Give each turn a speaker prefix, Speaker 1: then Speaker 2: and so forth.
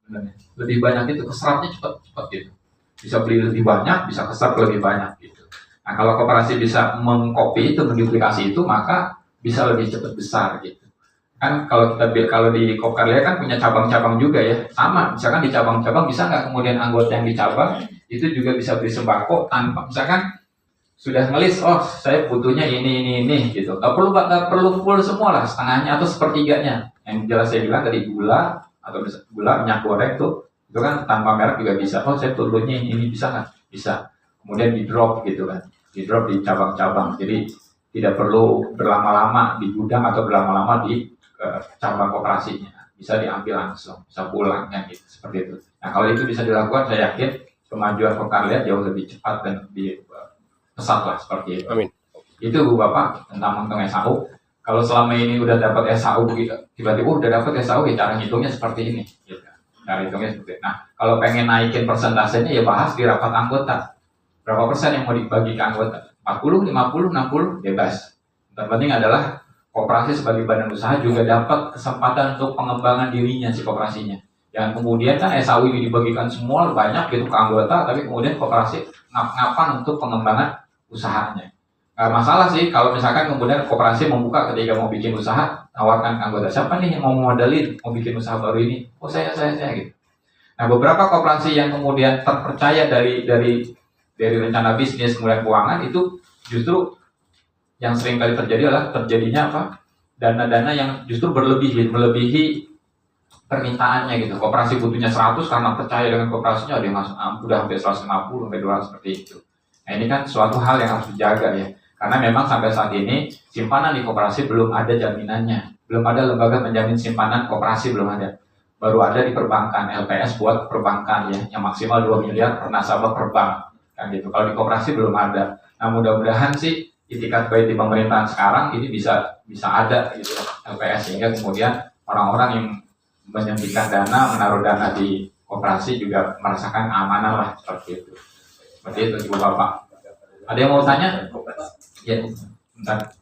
Speaker 1: sebenarnya. Lebih banyak itu keserapnya cepat gitu. Bisa beli lebih banyak, bisa keserap lebih banyak gitu. Nah, kalau koperasi bisa mengcopy itu, menduplikasi itu, maka bisa lebih cepat besar gitu. Kan kalau di Kopkarya kan punya cabang-cabang juga ya, sama. Misalkan di cabang-cabang bisa nggak kemudian anggota yang di cabang itu juga bisa beli sembako tanpa misalkan sudah ngelis, oh saya butuhnya ini gitu. Nggak perlu full semua lah, setengahnya atau sepertiganya. Yang jelas saya bilang tadi gula atau gula minyak goreng tuh itu kan tanpa merek juga bisa. Oh saya perlunya ini bisa nggak? Bisa. Kemudian di drop gitu kan, di drop di cabang-cabang. Jadi tidak perlu berlama-lama di gudang atau berlama-lama di cabang koperasinya. Bisa diambil langsung, bisa pulang kan gitu seperti itu. Nah kalau itu bisa dilakukan, saya yakin kemajuan Kopkarya jauh lebih cepat dan lebih pesat lah seperti itu.
Speaker 2: Amin.
Speaker 1: Itu Bu Bapak tentang SAU. Kalau selama ini udah dapat SAU, tiba-tiba udah dapat SAU, ya cara ngitungnya seperti ini. Gitu. Cara hitungnya seperti ini. Nah, kalau pengen naikin persentasenya ya bahas di rapat anggota. Berapa persen yang mau dibagi ke anggota? 40, 50, 60, bebas. Yang penting adalah koperasi sebagai badan usaha juga dapat kesempatan untuk pengembangan dirinya si koperasinya. Yang kemudian kan SAU ini dibagikan semua banyak gitu ke anggota, tapi kemudian koperasi ngap-ngapan untuk pengembangan usahanya. Nggak masalah sih kalau misalkan kemudian koperasi membuka ketika mau bikin usaha, tawarkan ke anggota, siapa nih yang mau modalin, mau bikin usaha baru ini? Oh saya gitu. Nah beberapa koperasi yang kemudian terpercaya dari rencana bisnis kemudian keuangan itu justru yang sering kali terjadi adalah terjadinya apa? Dana-dana yang justru melebihi permintaannya gitu. Koperasi butuhnya 100 karena percaya dengan koperasinya, ada yang udah hampir 150 sampai 200 seperti itu. Nah ini kan suatu hal yang harus dijaga ya, karena memang sampai saat ini simpanan di koperasi belum ada jaminannya, belum ada lembaga menjamin simpanan koperasi, belum ada. Baru ada di perbankan, LPS buat perbankan ya, yang maksimal 2 miliar per nasabah per bank kan gitu. Kalau di koperasi belum ada. Nah mudah-mudahan sih itikat baik di pemerintahan sekarang ini bisa ada gitu LPS, sehingga kemudian orang-orang yang menyuntikkan dana, menaruh dana di koperasi juga merasakan keamanan lah seperti itu. Seperti itu Ibu Bapak. Ada yang mau tanya? Ya, bentar.